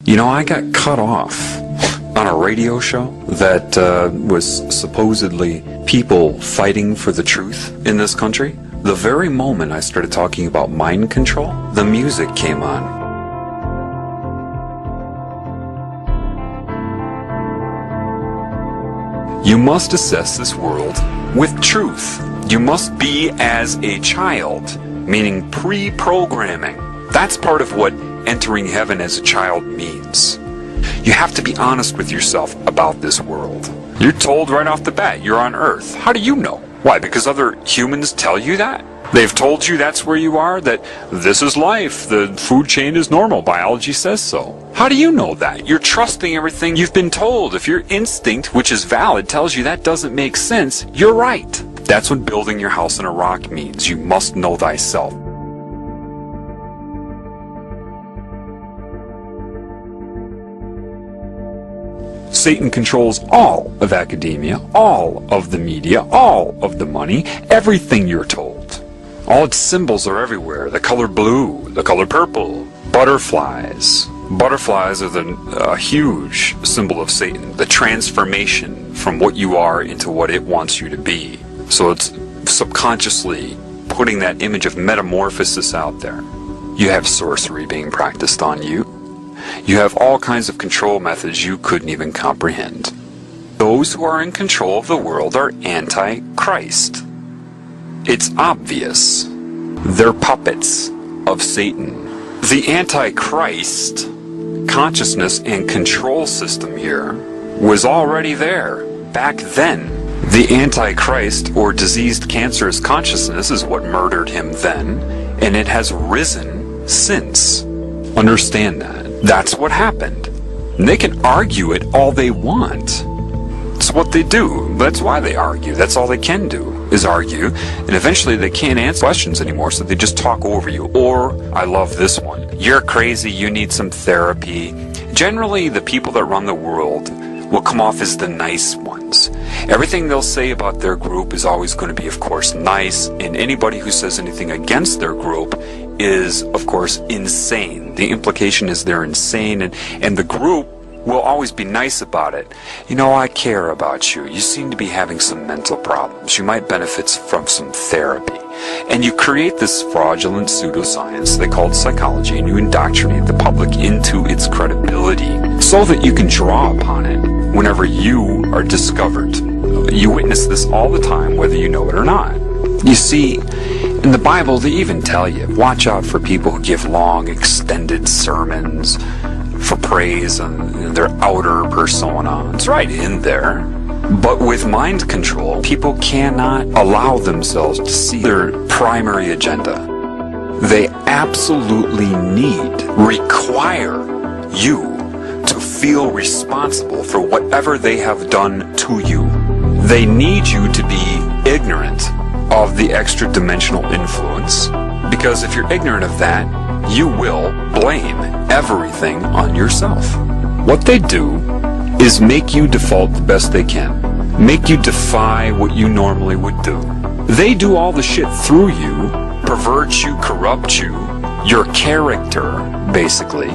You know, I got cut off on a radio show that was supposedly people fighting for the truth in this country. The very moment I started talking about mind control, the music came on. You must assess this world with truth. You must be as a child, meaning pre-programming. That's part of what entering heaven as a child means. You have to be honest with yourself about this world. You're told right off the bat you're on Earth. How do you know? Why? Because other humans tell you that? They've told you that's where you are, that this is life, the food chain is normal, biology says so. How do you know that? You're trusting everything you've been told. If your instinct, which is valid, tells you that doesn't make sense, you're right. That's what building your house in a rock means. You must know thyself. Satan controls all of academia, all of the media, all of the money, everything you're told. All its symbols are everywhere. The color blue, the color purple, butterflies. Butterflies are a huge symbol of Satan, the transformation from what you are into what it wants you to be. So it's subconsciously putting that image of metamorphosis out there. You have sorcery being practiced on you. You have all kinds of control methods you couldn't even comprehend. Those who are in control of the world are anti-Christ. It's obvious. They're puppets of Satan. The anti-Christ consciousness and control system here was already there back then. The anti-Christ or diseased cancerous consciousness is what murdered him then, and it has risen since. Understand that. That's what happened. And they can argue it all they want. It's what they do. That's why they argue. That's all they can do, is argue. And eventually they can't answer questions anymore, so they just talk over you. Or, I love this one, you're crazy, you need some therapy. Generally, the people that run the world will come off as the nice ones. Everything they'll say about their group is always going to be, of course, nice, and anybody who says anything against their group is, of course, insane. The implication is they're insane, and the group will always be nice about it. You know, I care about you. You seem to be having some mental problems. You might benefit from some therapy. And you create this fraudulent pseudoscience they call psychology, and you indoctrinate the public into its credibility so that you can draw upon it whenever you are discovered. You witness this all the time, whether you know it or not. You see, in the Bible, they even tell you, watch out for people who give long, extended sermons for praise and their outer persona. It's right in there. But with mind control, people cannot allow themselves to see their primary agenda. They absolutely require you to feel responsible for whatever they have done to you. They need you to be ignorant of the extra-dimensional influence, because if you're ignorant of that, you will blame everything on yourself. What they do is make you default the best they can, make you defy what you normally would do. They do all the shit through you, pervert you, corrupt you, your character, basically,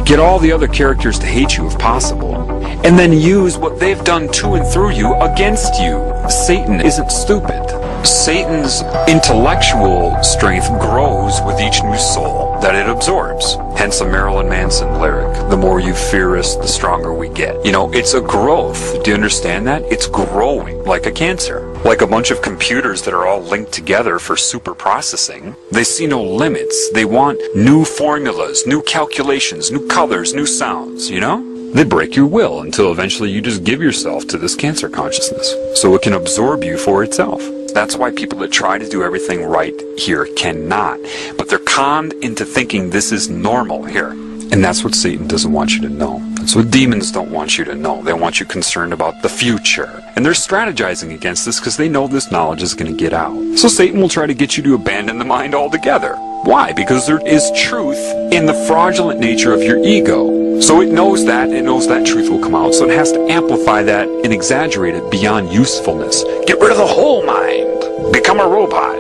get all the other characters to hate you if possible, and then use what they've done to and through you against you. Satan isn't stupid. Satan's intellectual strength grows with each new soul that it absorbs. Hence a Marilyn Manson lyric, the more you fear us, the stronger we get. You know, it's a growth. Do you understand that? It's growing like a cancer. Like a bunch of computers that are all linked together for super processing. They see no limits. They want new formulas, new calculations, new colors, new sounds, you know? They break your will until eventually you just give yourself to this cancer consciousness so it can absorb you for itself. That's why people that try to do everything right here cannot. But they're conned into thinking this is normal here. And that's what Satan doesn't want you to know. That's what demons don't want you to know. They want you concerned about the future. And they're strategizing against this because they know this knowledge is going to get out. So Satan will try to get you to abandon the mind altogether. Why? Because there is truth in the fraudulent nature of your ego. So it knows that truth will come out. So it has to amplify that and exaggerate it beyond usefulness. Get rid of the whole mind. Become a robot.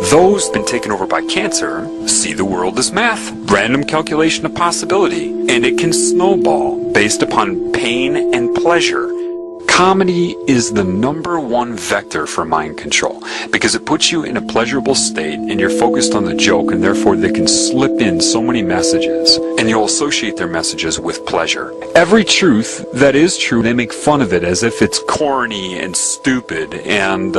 Those who've been taken over by cancer see the world as math, random calculation of possibility, and it can snowball based upon pain and pleasure. Comedy is the #1 vector for mind control because it puts you in a pleasurable state and you're focused on the joke, and therefore they can slip in so many messages and you'll associate their messages with pleasure. Every truth that is true, they make fun of it as if it's corny and stupid, and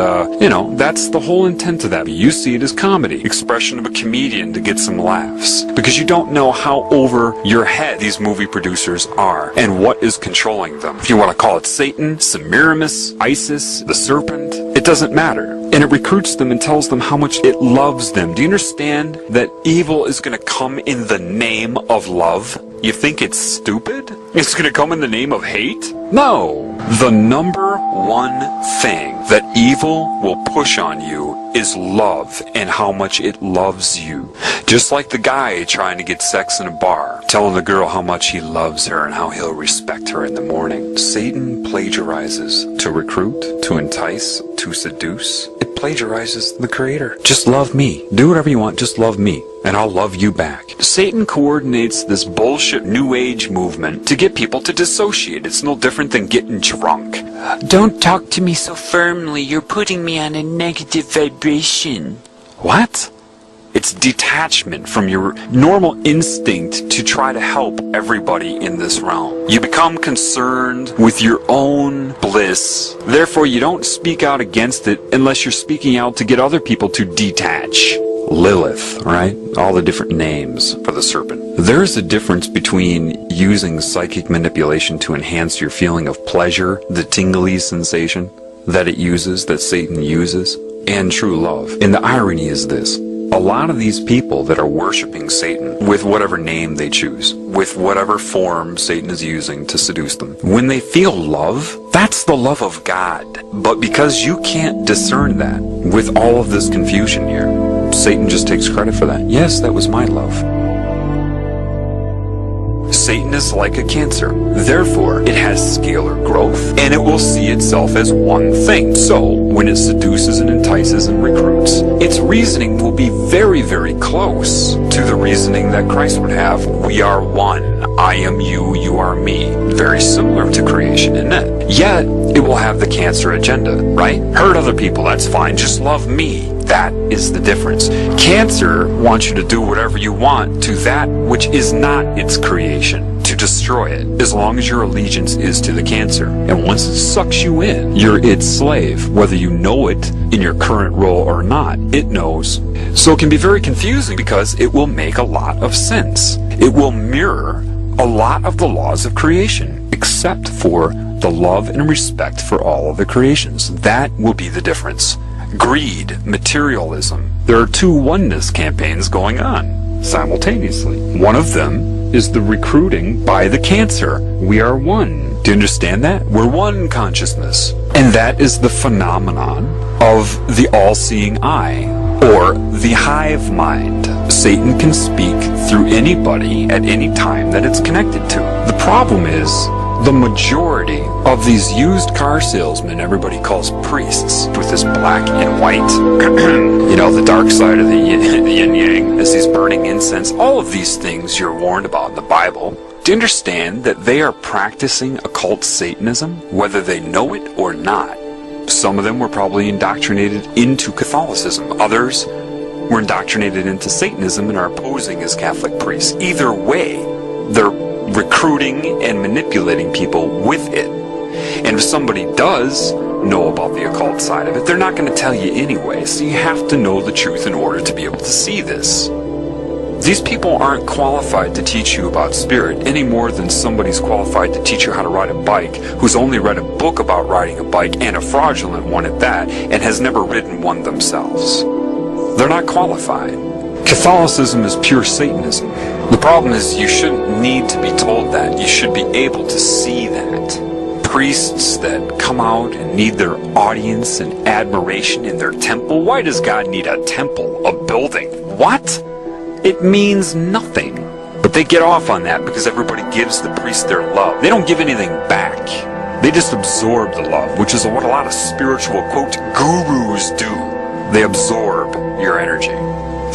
that's the whole intent of that. You see it as comedy, expression of a comedian to get some laughs, because you don't know how over your head these movie producers are and what is controlling them. If you want to call it Satan, Semiramis, Isis, the serpent, it doesn't matter. And it recruits them and tells them how much it loves them. Do you understand that evil is going to come in the name of love? You think it's stupid? It's going to come in the name of hate? No! The #1 thing that evil will push on you is love and how much it loves you. Just like the guy trying to get sex in a bar, telling the girl how much he loves her and how he'll respect her in the morning. Satan plagiarizes to recruit, to entice, to seduce. It plagiarizes the Creator. Just love me. Do whatever you want, just love me, and I'll love you back. Satan coordinates this bullshit New Age movement to get people to dissociate. It's no different than getting drunk. Don't talk to me so firmly. You're putting me on a negative vibration. What? It's detachment from your normal instinct to try to help everybody in this realm. You become concerned with your own bliss. Therefore, you don't speak out against it unless you're speaking out to get other people to detach. Lilith, right? All the different names for the serpent. There's a difference between using psychic manipulation to enhance your feeling of pleasure, the tingly sensation that it uses, that Satan uses, and true love. And the irony is this. A lot of these people that are worshiping Satan with whatever name they choose, with whatever form Satan is using to seduce them, when they feel love, that's the love of God. But because you can't discern that with all of this confusion here, Satan just takes credit for that. Yes, that was my love. Satan is like a cancer. Therefore, it has scalar growth, and it will see itself as one thing. So, when it seduces and entices and recruits, its reasoning will be very, very close to the reasoning that Christ would have. We are one. I am you, you are me. Very similar to creation, isn't it? Yet, it will have the cancer agenda, right? Hurt other people, that's fine. Just love me. That is the difference. Cancer wants you to do whatever you want to that which is not its creation, to destroy it, as long as your allegiance is to the cancer. And once it sucks you in, you're its slave, whether you know it in your current role or not. It knows. So it can be very confusing because it will make a lot of sense. It will mirror a lot of the laws of creation, except for the love and respect for all of the creations. That will be the difference. Greed, materialism. There are two oneness campaigns going on simultaneously. One of them is the recruiting by the cancer. We are one. Do you understand that? We're one consciousness. And that is the phenomenon of the all-seeing eye, or the hive mind. Satan can speak through anybody at any time that it's connected to. The problem is, the majority of these used car salesmen everybody calls priests, with this black and white, the dark side of the yin-yang, as these burning incense, all of these things you're warned about in the Bible. Do you understand that they are practicing occult Satanism, whether they know it or not? Some of them were probably indoctrinated into Catholicism. Others were indoctrinated into Satanism and are posing as Catholic priests. Either way, they're recruiting and manipulating people with it. And if somebody does know about the occult side of it, they're not going to tell you anyway. So you have to know the truth in order to be able to see this. These people aren't qualified to teach you about spirit any more than somebody's qualified to teach you how to ride a bike who's only read a book about riding a bike, and a fraudulent one at that, and has never ridden one themselves. They're not qualified. Catholicism is pure Satanism. The problem is you shouldn't need to be told that. You should be able to see that. Priests that come out and need their audience and admiration in their temple. Why does God need a temple, a building? What? It means nothing. But they get off on that because everybody gives the priest their love. They don't give anything back. They just absorb the love, which is what a lot of spiritual, quote, gurus do. They absorb your energy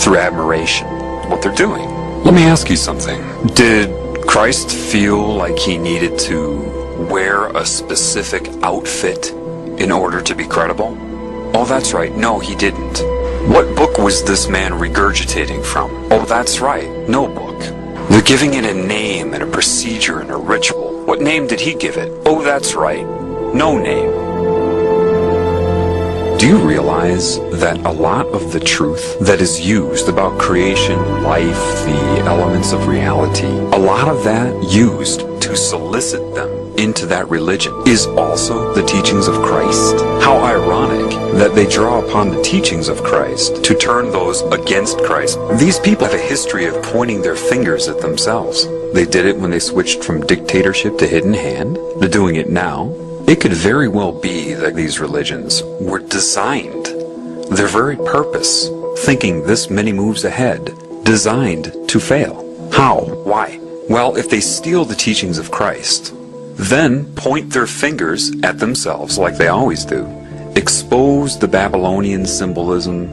through admiration, what they're doing. Let me ask you something. Did Christ feel like he needed to wear a specific outfit in order to be credible? Oh, that's right. No, he didn't. What book was this man regurgitating from? Oh, that's right. No book. They're giving it a name and a procedure and a ritual. What name did he give it? Oh, that's right. No name. Do you realize that a lot of the truth that is used about creation, life, the elements of reality, a lot of that used to solicit them into that religion is also the teachings of Christ? How ironic that they draw upon the teachings of Christ to turn those against Christ. These people have a history of pointing their fingers at themselves. They did it when they switched from dictatorship to hidden hand. They're doing it now. It could very well be that these religions were designed, their very purpose, thinking this many moves ahead, designed to fail. How? Why? Well, if they steal the teachings of Christ, then point their fingers at themselves like they always do, expose the Babylonian symbolism,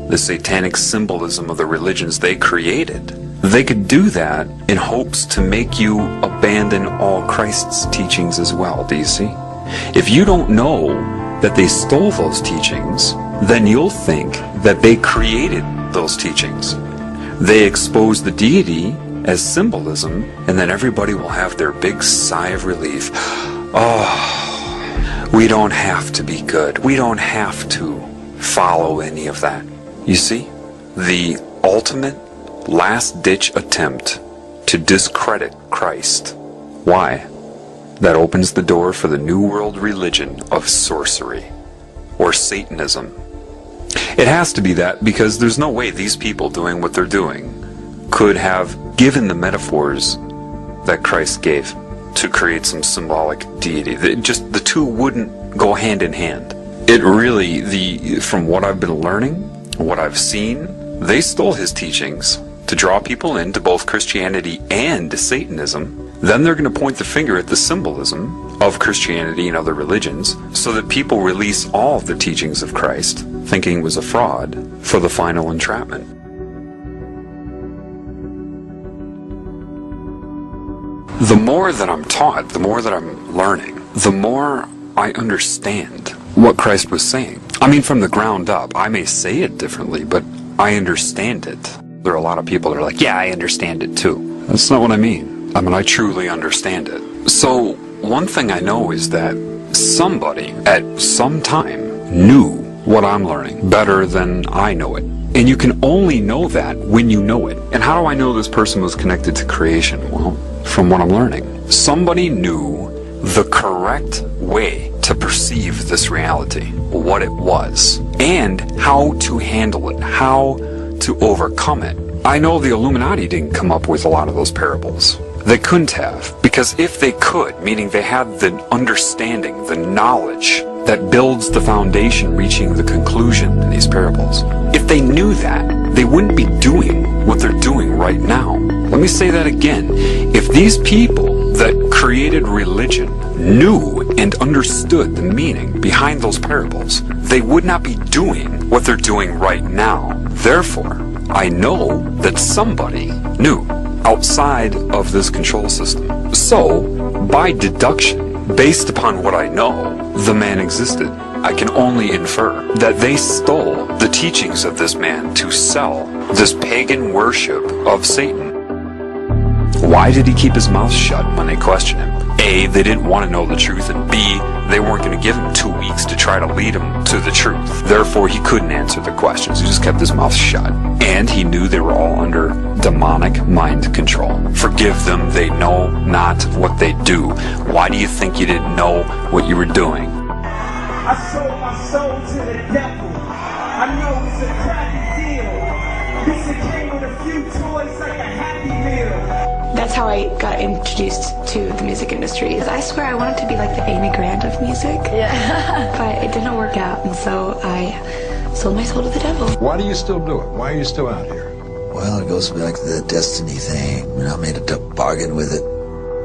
the satanic symbolism of the religions they created, they could do that in hopes to make you abandon all Christ's teachings as well, do you see? If you don't know that they stole those teachings, then you'll think that they created those teachings. They expose the deity as symbolism, and then everybody will have their big sigh of relief. Oh, we don't have to be good. We don't have to follow any of that. You see, the ultimate last-ditch attempt to discredit Christ. Why? That opens the door for the New World religion of sorcery, or Satanism. It has to be that because there's no way these people doing what they're doing could have given the metaphors that Christ gave to create some symbolic deity. The two wouldn't go hand in hand. It really, from what I've been learning, what I've seen, they stole his teachings to draw people into both Christianity and Satanism. Then they're going to point the finger at the symbolism of Christianity and other religions so that people release all of the teachings of Christ, thinking it was a fraud, for the final entrapment. The more that I'm taught, the more that I'm learning, the more I understand what Christ was saying. I mean, from the ground up. I may say it differently, but I understand it. There are a lot of people that are like, yeah, I understand it too. That's not what I mean. I mean, I truly understand it. So, one thing I know is that somebody at some time knew what I'm learning better than I know it. And you can only know that when you know it. And how do I know this person was connected to creation? Well, from what I'm learning. Somebody knew the correct way to perceive this reality, what it was, and how to handle it, how to overcome it. I know the Illuminati didn't come up with a lot of those parables. They couldn't have, because if they could, meaning they had the understanding, the knowledge that builds the foundation reaching the conclusion in these parables, if they knew that, they wouldn't be doing what they're doing right now. Let me say that again. If these people that created religion knew and understood the meaning behind those parables, they would not be doing what they're doing right now. Therefore, I know that somebody knew outside of this control system. So, by deduction, based upon what I know, the man existed. I can only infer that they stole the teachings of this man to sell this pagan worship of Satan. Why did he keep his mouth shut when they questioned him? A, they didn't want to know the truth, and B, they weren't going to give him 2 weeks to try to lead him to the truth. Therefore, he couldn't answer the questions. He just kept his mouth shut. And he knew they were all under demonic mind control. Forgive them, they know not what they do. Why do you think you didn't know what you were doing? I sold my soul to the devil. I know it's a crappy deal. This came with a few toys like a Happy Meal. That's how I got introduced to the music industry. I swear I wanted to be like the Amy Grant of music. Yeah. But it didn't work out, and so I sold my soul to the devil. Why do you still do it? Why are you still out here? Well, it goes back to the destiny thing. I mean, I made a bargain with it,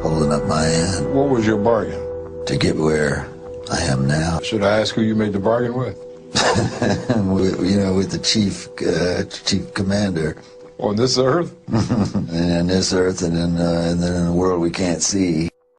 holding up my end. What was your bargain? To get where I am now. Should I ask who you made the bargain with? with the chief commander. On this earth? And on this earth, and then in the world we can't see.